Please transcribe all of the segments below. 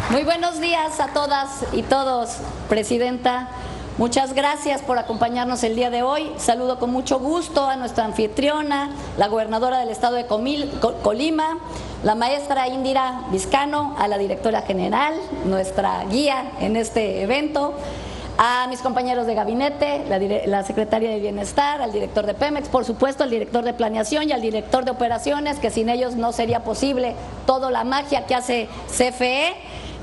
Muy buenos días a todas y todos, Presidenta. Muchas gracias por acompañarnos el día de hoy. Saludo con mucho gusto a nuestra anfitriona, la gobernadora del estado de Colima, la maestra Indira Vizcano, a la directora general, nuestra guía en este evento, a mis compañeros de gabinete, la secretaria de Bienestar, al director de Pemex, por supuesto al director de Planeación y al director de Operaciones, que sin ellos no sería posible toda la magia que hace CFE,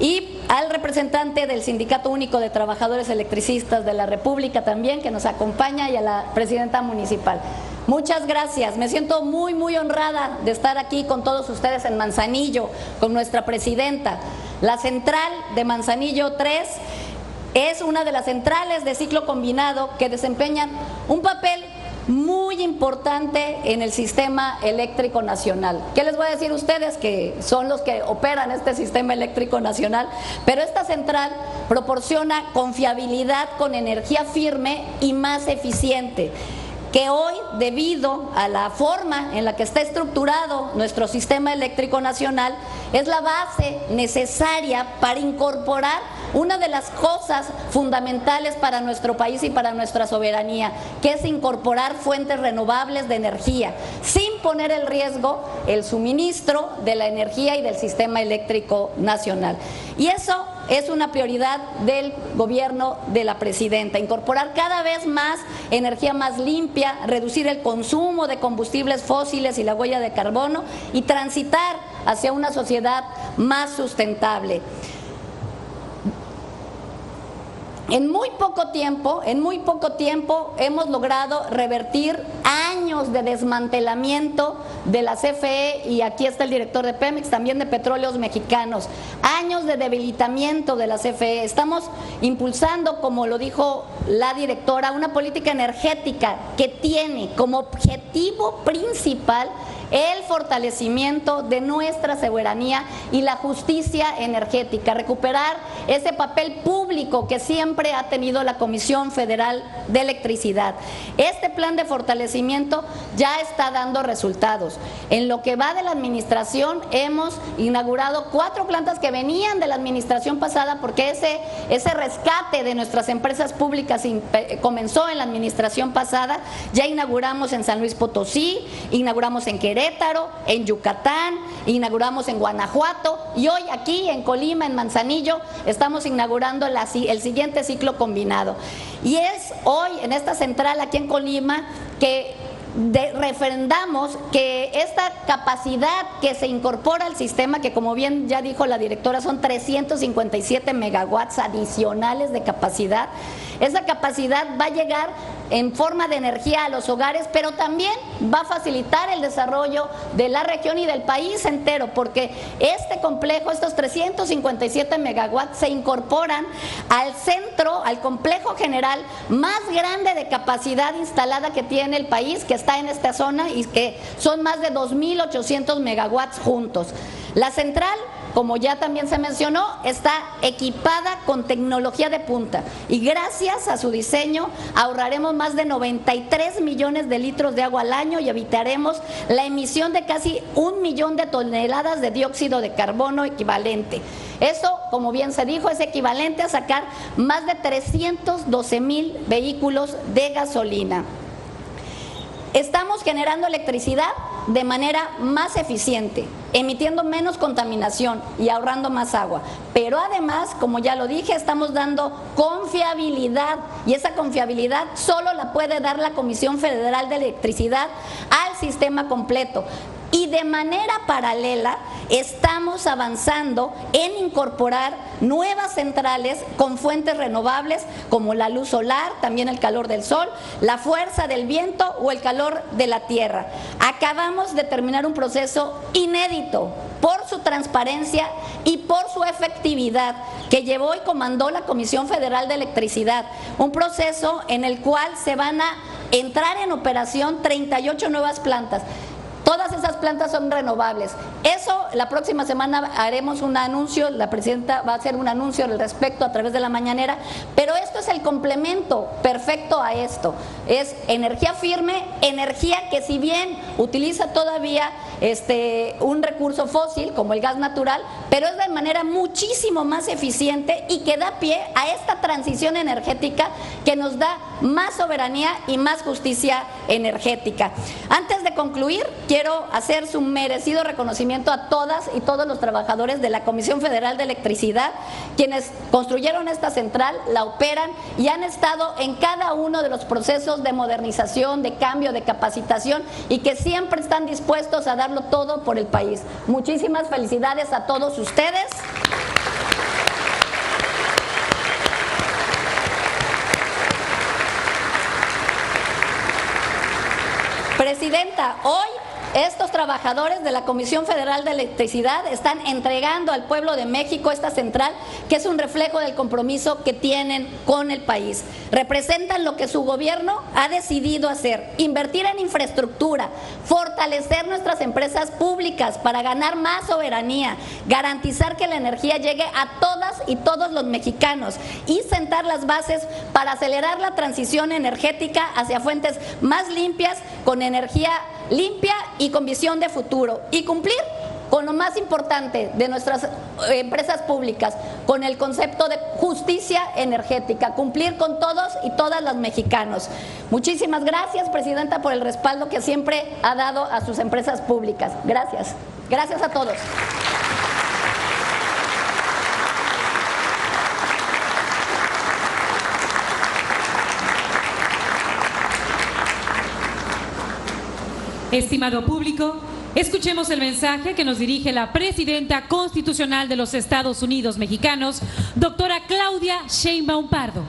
y al representante del Sindicato Único de Trabajadores Electricistas de la República también, que nos acompaña, y a la presidenta municipal. Muchas gracias, me siento muy honrada de estar aquí con todos ustedes en Manzanillo, con nuestra presidenta. La central de Manzanillo 3 es una de las centrales de ciclo combinado que desempeñan un papel muy importante en el sistema eléctrico nacional. ¿Qué les voy a decir a ustedes? Que son los que operan este sistema eléctrico nacional, pero esta central proporciona confiabilidad con energía firme y más eficiente, que hoy, debido a la forma en la que está estructurado nuestro sistema eléctrico nacional, es la base necesaria para incorporar una de las cosas fundamentales para nuestro país y para nuestra soberanía, que es incorporar fuentes renovables de energía, sin poner en riesgo el suministro de la energía y del sistema eléctrico nacional. Y eso es una prioridad del gobierno de la presidenta, incorporar cada vez más energía más limpia, reducir el consumo de combustibles fósiles y la huella de carbono y transitar hacia una sociedad más sustentable. En muy poco tiempo hemos logrado revertir años de desmantelamiento de la CFE, y aquí está el director de Pemex, también de Petróleos Mexicanos, años de debilitamiento de la CFE. Estamos impulsando, como lo dijo la directora, una política energética que tiene como objetivo principal el fortalecimiento de nuestra soberanía y la justicia energética, recuperar ese papel público que siempre ha tenido la Comisión Federal de Electricidad. Este plan de fortalecimiento ya está dando resultados. En lo que va de la administración hemos inaugurado 4 plantas que venían de la administración pasada, porque ese rescate de nuestras empresas públicas comenzó en la administración pasada. Ya inauguramos en San Luis Potosí, inauguramos en Querétaro, en Yucatán, inauguramos en Guanajuato, y hoy aquí en Colima, en Manzanillo, estamos inaugurando el siguiente ciclo combinado. Y es hoy en esta central aquí en Colima que refrendamos que esta capacidad que se incorpora al sistema, que como bien ya dijo la directora, son 357 megawatts adicionales de capacidad. Esa capacidad va a llegar en forma de energía a los hogares, pero también va a facilitar el desarrollo de la región y del país entero, porque este complejo, estos 357 megawatts, se incorporan al centro, al complejo general más grande de capacidad instalada que tiene el país, que está en esta zona, y que son más de 2.800 megawatts juntos. La central, como ya también se mencionó, está equipada con tecnología de punta, y gracias a su diseño ahorraremos más de 93 millones de litros de agua al año y evitaremos la emisión de casi 1 millón de toneladas de dióxido de carbono equivalente. Eso, como bien se dijo, es equivalente a sacar más de 312,000 vehículos de gasolina. Estamos generando electricidad de manera más eficiente, emitiendo menos contaminación y ahorrando más agua. Pero además, como ya lo dije, estamos dando confiabilidad, y esa confiabilidad solo la puede dar la Comisión Federal de Electricidad al sistema completo. Y de manera paralela estamos avanzando en incorporar nuevas centrales con fuentes renovables como la luz solar, también el calor del sol, la fuerza del viento o el calor de la tierra. Acabamos de terminar un proceso inédito por su transparencia y por su efectividad, que llevó y comandó la Comisión Federal de Electricidad, un proceso en el cual se van a entrar en operación 38 nuevas plantas. Todas esas plantas son renovables. Eso, la próxima semana haremos un anuncio, la presidenta va a hacer un anuncio al respecto a través de la mañanera, pero esto es el complemento perfecto a esto. Es energía firme, energía que si bien utiliza todavía un recurso fósil como el gas natural, pero es de manera muchísimo más eficiente y que da pie a esta transición energética que nos da más soberanía y más justicia energética. Antes de concluir, quiero hacer su merecido reconocimiento a todas y todos los trabajadores de la Comisión Federal de Electricidad, quienes construyeron esta central, la operan y han estado en cada uno de los procesos de modernización, de cambio, de capacitación, y que siempre están dispuestos a darlo todo por el país. Muchísimas felicidades a todos ustedes. Presidenta, hoy estos trabajadores de la Comisión Federal de Electricidad están entregando al pueblo de México esta central, que es un reflejo del compromiso que tienen con el país. Representan lo que su gobierno ha decidido hacer: invertir en infraestructura, fortalecer nuestras empresas públicas para ganar más soberanía, garantizar que la energía llegue a todas y todos los mexicanos y sentar las bases para acelerar la transición energética hacia fuentes más limpias, con energía limpia y con visión de futuro, y cumplir con lo más importante de nuestras empresas públicas, con el concepto de justicia energética, cumplir con todos y todas los mexicanos. Muchísimas gracias, Presidenta, por el respaldo que siempre ha dado a sus empresas públicas. Gracias. Gracias a todos. Estimado público, escuchemos el mensaje que nos dirige la Presidenta Constitucional de los Estados Unidos Mexicanos, doctora Claudia Sheinbaum Pardo.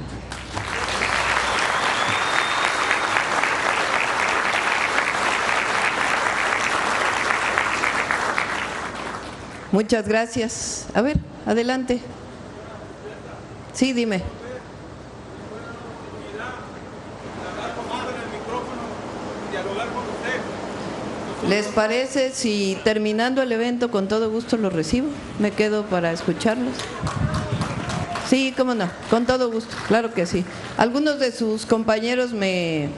Muchas gracias. A ver, adelante. Sí, dime. ¿Les parece si terminando el evento con todo gusto los recibo? Me quedo para escucharlos. Sí, cómo no, con todo gusto, claro que sí. Algunos de sus compañeros me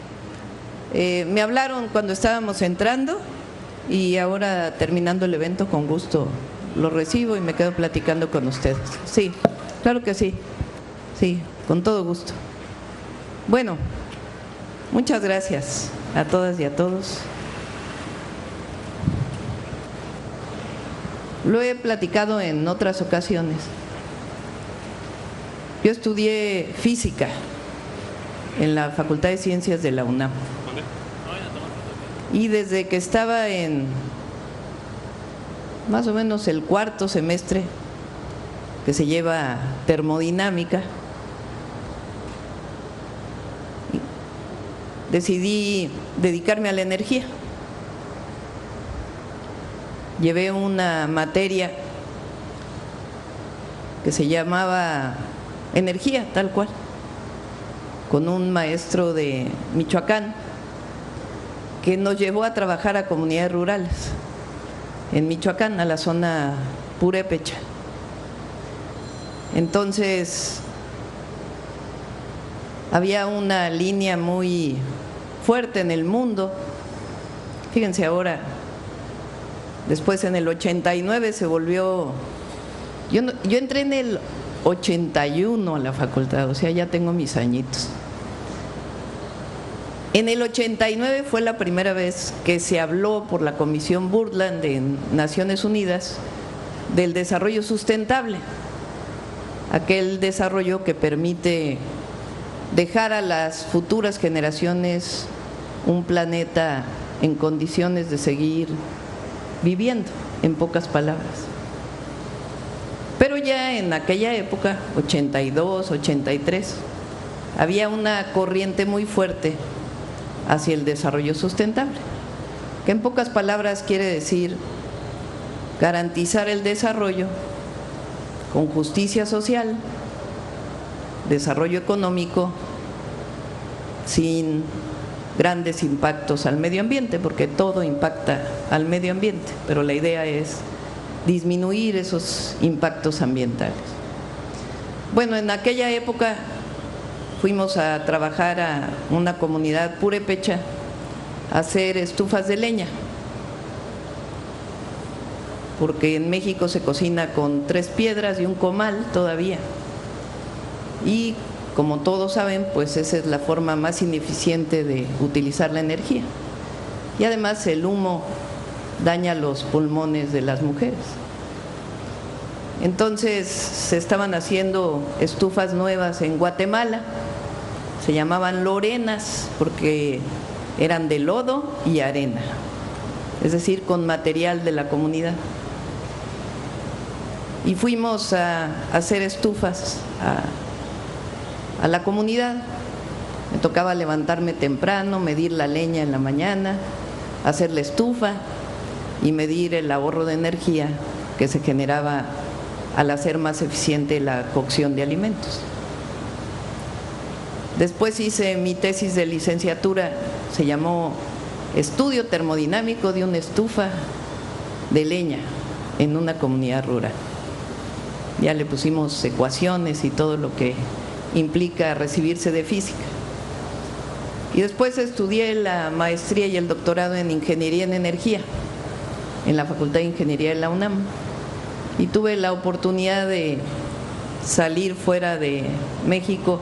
hablaron cuando estábamos entrando, y ahora terminando el evento con gusto los recibo y me quedo platicando con ustedes. Sí, claro que sí, sí, con todo gusto. Bueno, muchas gracias a todas y a todos. Lo he platicado en otras ocasiones. Yo estudié física en la Facultad de Ciencias de la UNAM. Y desde que estaba en más o menos el cuarto semestre, que se lleva termodinámica, decidí dedicarme a la energía. Llevé una materia que se llamaba energía, tal cual, con un maestro de Michoacán que nos llevó a trabajar a comunidades rurales en Michoacán, a la zona purépecha. Entonces había una línea muy fuerte en el mundo. Fíjense ahora, después en el 89 se volvió, yo entré en el 81 a la facultad, o sea, ya tengo mis añitos. En el 89 fue la primera vez que se habló por la Comisión Brundtland de Naciones Unidas del desarrollo sustentable, aquel desarrollo que permite dejar a las futuras generaciones un planeta en condiciones de seguir viviendo, en pocas palabras. Pero ya en aquella época, 82, 83, había una corriente muy fuerte hacia el desarrollo sustentable, que en pocas palabras quiere decir garantizar el desarrollo con justicia social, desarrollo económico, sin grandes impactos al medio ambiente, porque todo impacta al medio ambiente, pero la idea es disminuir esos impactos ambientales. Bueno, en aquella época fuimos a trabajar a una comunidad purépecha a hacer estufas de leña. porque en México se cocina con 3 piedras y un comal todavía. Y como todos saben, pues esa es la forma más ineficiente de utilizar la energía. Y además el humo daña los pulmones de las mujeres. Entonces se estaban haciendo estufas nuevas en Guatemala, se llamaban Lorenas porque eran de lodo y arena, es decir, con material de la comunidad. Y fuimos a hacer estufas a la comunidad. Me tocaba levantarme temprano, medir la leña en la mañana, hacer la estufa y medir el ahorro de energía que se generaba al hacer más eficiente la cocción de alimentos. Después hice mi tesis de licenciatura, se llamó Estudio termodinámico de una estufa de leña en una comunidad rural. Ya le pusimos ecuaciones y todo lo que implica recibirse de física. Y después estudié la maestría y el doctorado en Ingeniería en Energía en la Facultad de Ingeniería de la UNAM. Y tuve la oportunidad de salir fuera de México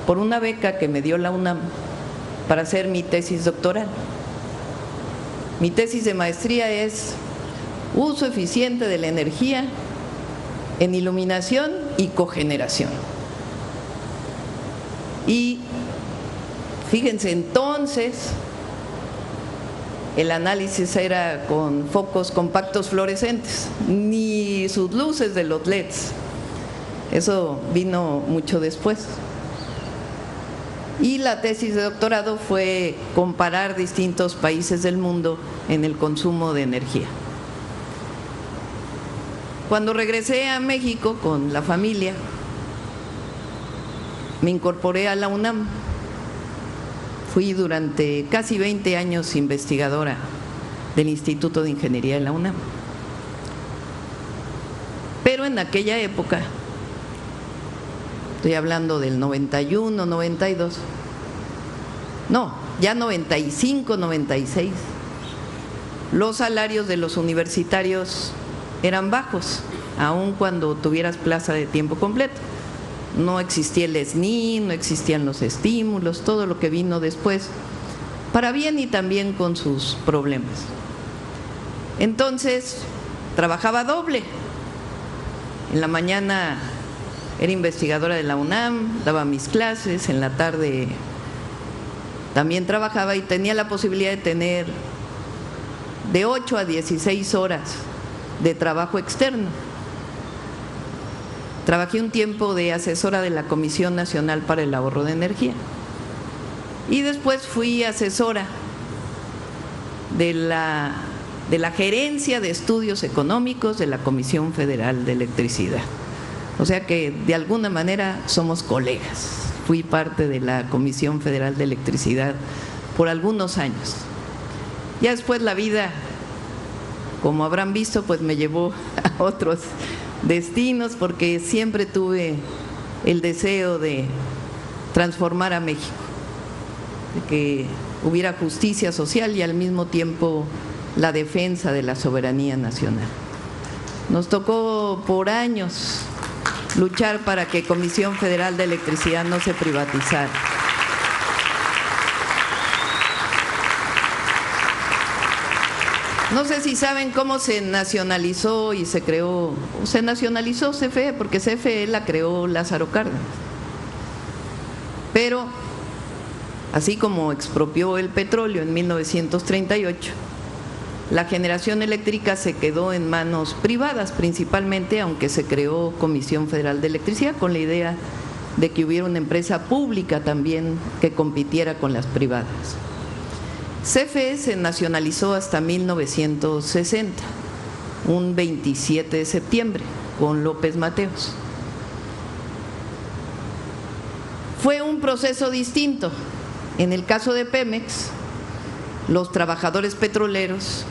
por una beca que me dio la UNAM para hacer mi tesis doctoral. Mi tesis de maestría es uso eficiente de la energía en iluminación y cogeneración. Y fíjense, entonces el análisis era con focos compactos fluorescentes, ni sus luces de los LEDs. Eso vino mucho después. Y la tesis de doctorado fue comparar distintos países del mundo en el consumo de energía. Cuando regresé a México con la familia, me incorporé a la UNAM. Fui durante casi 20 años investigadora del Instituto de Ingeniería de la UNAM. Pero en aquella época, estoy hablando del 91, 92, no, ya 95, 96, los salarios de los universitarios eran bajos, aun cuando tuvieras plaza de tiempo completo. No existía el SNI, no existían los estímulos, todo lo que vino después, para bien y también con sus problemas. Entonces, trabajaba doble. En la mañana era investigadora de la UNAM, daba mis clases, en la tarde también trabajaba y tenía la posibilidad de tener de 8 a 16 horas de trabajo externo. Trabajé un tiempo de asesora de la Comisión Nacional para el Ahorro de Energía y después fui asesora de la Gerencia de Estudios Económicos de la Comisión Federal de Electricidad. O sea que de alguna manera somos colegas. Fui parte de la Comisión Federal de Electricidad por algunos años. Ya después la vida, como habrán visto, pues me llevó a otros destinos porque siempre tuve el deseo de transformar a México, de que hubiera justicia social y al mismo tiempo la defensa de la soberanía nacional. Nos tocó por años luchar para que Comisión Federal de Electricidad no se privatizara. No sé si saben cómo se nacionalizó y se creó, se nacionalizó CFE, porque CFE la creó Lázaro Cárdenas. Pero, así como expropió el petróleo en 1938, la generación eléctrica se quedó en manos privadas principalmente, aunque se creó Comisión Federal de Electricidad con la idea de que hubiera una empresa pública también que compitiera con las privadas. CFE se nacionalizó hasta 1960, un 27 de septiembre, con López Mateos. Fue un proceso distinto. En el caso de Pemex, los trabajadores petroleros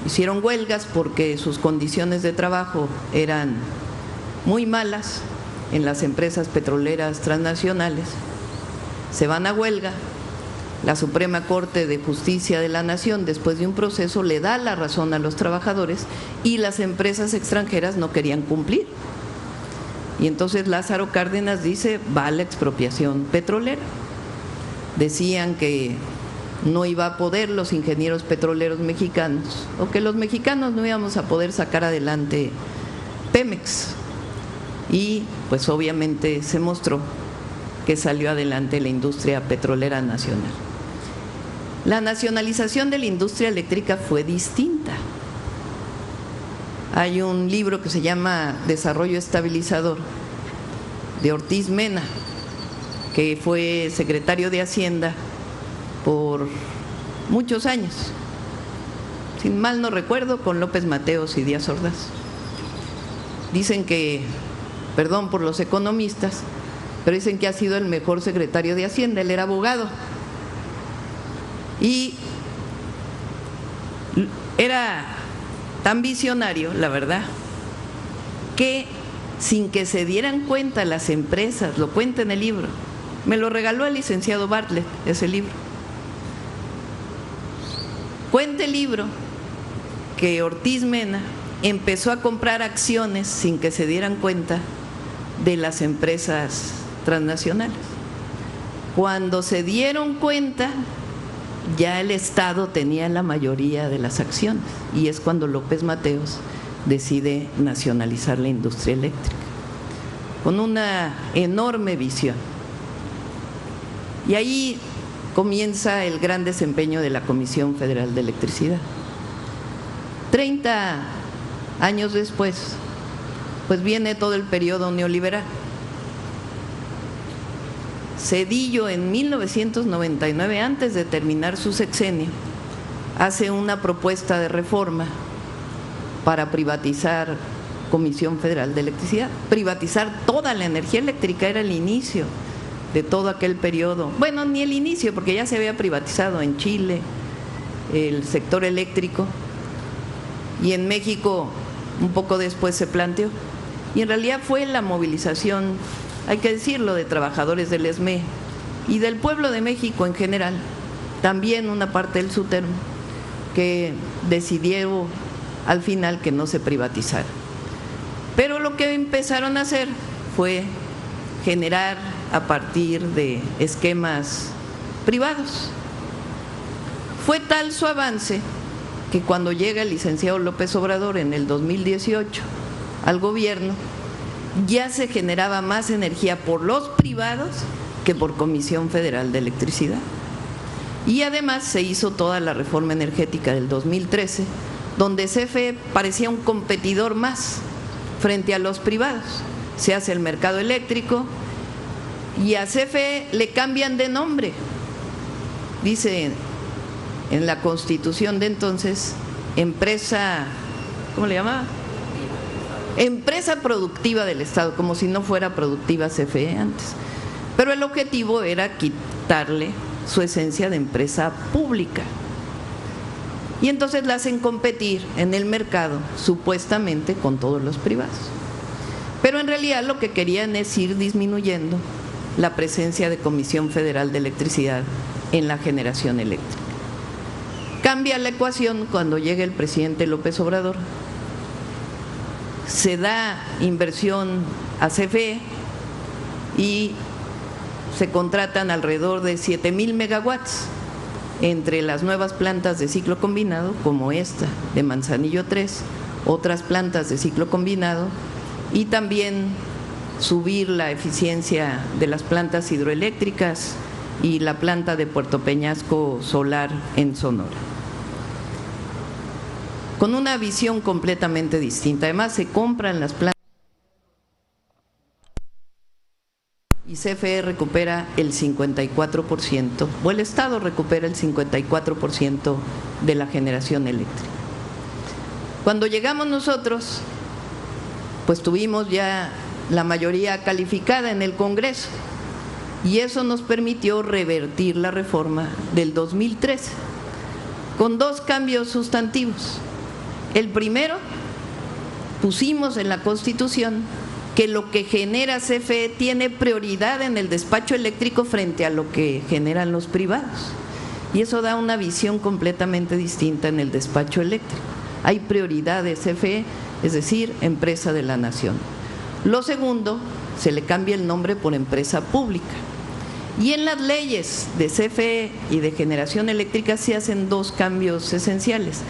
hicieron huelgas porque sus condiciones de trabajo eran muy malas en las empresas petroleras transnacionales. Se van a huelga la Suprema Corte de Justicia de la Nación, después de un proceso, le da la razón a los trabajadores y las empresas extranjeras no querían cumplir. Y entonces Lázaro Cárdenas dice, va la expropiación petrolera. Decían que no iba a poder los ingenieros petroleros mexicanos, o que los mexicanos no íbamos a poder sacar adelante Pemex. Y pues obviamente se mostró que salió adelante la industria petrolera nacional. La nacionalización de la industria eléctrica fue distinta. Hay un libro que se llama Desarrollo Estabilizador, de Ortiz Mena, que fue secretario de Hacienda por muchos años, sin mal no recuerdo, con López Mateos y Díaz Ordaz. Dicen que, perdón por los economistas, pero dicen que ha sido el mejor secretario de Hacienda. Él era abogado y era tan visionario, la verdad, que sin que se dieran cuenta las empresas, lo cuenta en el libro, me lo regaló el licenciado Bartlett, ese libro. Cuenta el libro que Ortiz Mena empezó a comprar acciones sin que se dieran cuenta de las empresas transnacionales. Cuando se dieron cuenta, ya el Estado tenía la mayoría de las acciones, y es cuando López Mateos decide nacionalizar la industria eléctrica, con una enorme visión. Y ahí comienza el gran desempeño de la Comisión Federal de Electricidad. 30 años después, pues viene todo el periodo neoliberal. Zedillo, en 1999, antes de terminar su sexenio, hace una propuesta de reforma para privatizar Comisión Federal de Electricidad. Privatizar toda la energía eléctrica era el inicio de todo aquel periodo. Bueno, ni el inicio, porque ya se había privatizado en Chile el sector eléctrico, y en México un poco después se planteó. Y en realidad fue la movilización, hay que decirlo, de trabajadores del ESME y del pueblo de México en general, también una parte del SUTERM, que decidió al final que no se privatizara. Pero lo que empezaron a hacer fue generar a partir de esquemas privados. Fue tal su avance que cuando llega el licenciado López Obrador en el 2018 al gobierno, ya se generaba más energía por los privados que por Comisión Federal de Electricidad. Y además se hizo toda la reforma energética del 2013, donde CFE parecía un competidor más frente a los privados. Se hace el mercado eléctrico y a CFE le cambian de nombre. Dice en la Constitución de entonces, empresa, ¿cómo le llamaba? Empresa productiva del Estado, como si no fuera productiva CFE antes. Pero el objetivo era quitarle su esencia de empresa pública. Y entonces la hacen competir en el mercado, supuestamente con todos los privados. Pero en realidad lo que querían es ir disminuyendo la presencia de Comisión Federal de Electricidad en la generación eléctrica. Cambia la ecuación cuando llega el presidente López Obrador. Se da inversión a CFE y se contratan alrededor de 7,000 megawatts entre las nuevas plantas de ciclo combinado, como esta de Manzanillo 3, otras plantas de ciclo combinado, y también subir la eficiencia de las plantas hidroeléctricas y la planta de Puerto Peñasco solar en Sonora, con una visión completamente distinta. Además se compran las plantas y CFE recupera el 54%, o el Estado recupera el 54% de la generación eléctrica. Cuando llegamos nosotros, pues tuvimos ya la mayoría calificada en el Congreso, y eso nos permitió revertir la reforma del 2013 con dos cambios sustantivos. El primero, pusimos en la Constitución que lo que genera CFE tiene prioridad en el despacho eléctrico frente a lo que generan los privados. y eso da una visión completamente distinta en el despacho eléctrico. Hay prioridad de CFE, es decir, empresa de la nación. Lo segundo, se le cambia el nombre por empresa pública. Y en las leyes de CFE y de generación eléctrica se hacen dos cambios esenciales.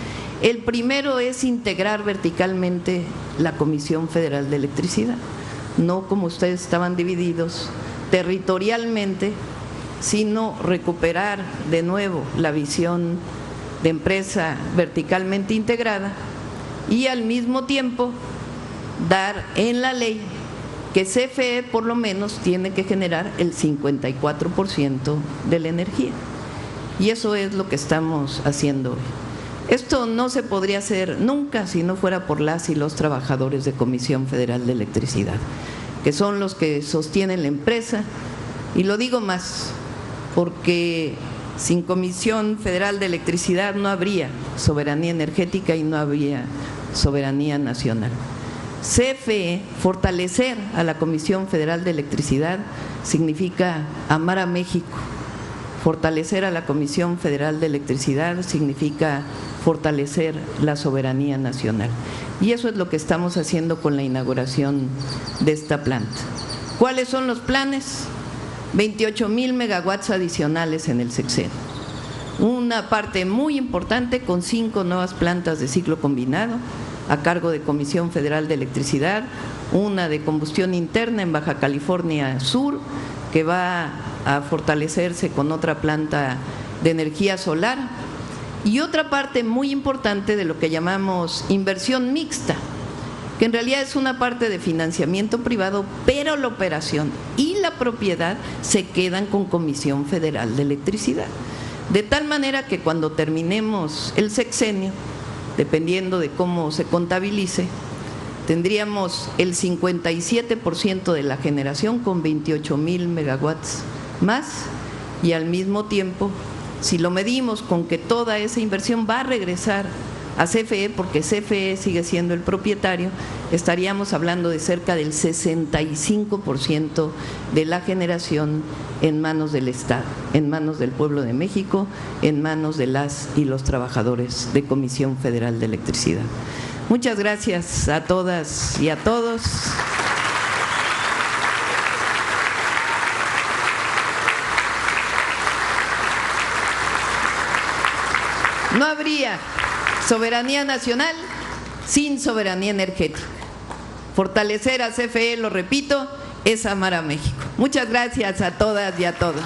El primero es integrar verticalmente la Comisión Federal de Electricidad, no como ustedes estaban divididos territorialmente, sino recuperar de nuevo la visión de empresa verticalmente integrada y al mismo tiempo dar en la ley que CFE por lo menos tiene que generar el 54% de la energía. Y eso es lo que estamos haciendo hoy. Esto no se podría hacer nunca si no fuera por las y los trabajadores de Comisión Federal de Electricidad, que son los que sostienen la empresa. Y lo digo más, porque sin Comisión Federal de Electricidad no habría soberanía energética y no habría soberanía nacional. CFE, fortalecer a la Comisión Federal de Electricidad significa amar a México. Fortalecer a la Comisión Federal de Electricidad significa fortalecer la soberanía nacional. Y eso es lo que estamos haciendo con la inauguración de esta planta. ¿Cuáles son los planes? 28,000 megawatts adicionales en el sexenio. Una parte muy importante con 5 nuevas plantas de ciclo combinado a cargo de Comisión Federal de Electricidad, una de combustión interna en Baja California Sur, que va a fortalecerse con otra planta de energía solar, y otra parte muy importante de lo que llamamos inversión mixta, que en realidad es una parte de financiamiento privado, pero la operación y la propiedad se quedan con Comisión Federal de Electricidad. De tal manera que cuando terminemos el sexenio, dependiendo de cómo se contabilice, tendríamos el 57% de la generación con 28,000 megawatts más, y al mismo tiempo, si lo medimos con que toda esa inversión va a regresar a CFE, porque CFE sigue siendo el propietario, estaríamos hablando de cerca del 65% de la generación en manos del Estado, en manos del pueblo de México, en manos de las y los trabajadores de Comisión Federal de Electricidad. Muchas gracias a todas y a todos. No habría soberanía nacional sin soberanía energética. Fortalecer a CFE, lo repito, es amar a México. Muchas gracias a todas y a todos.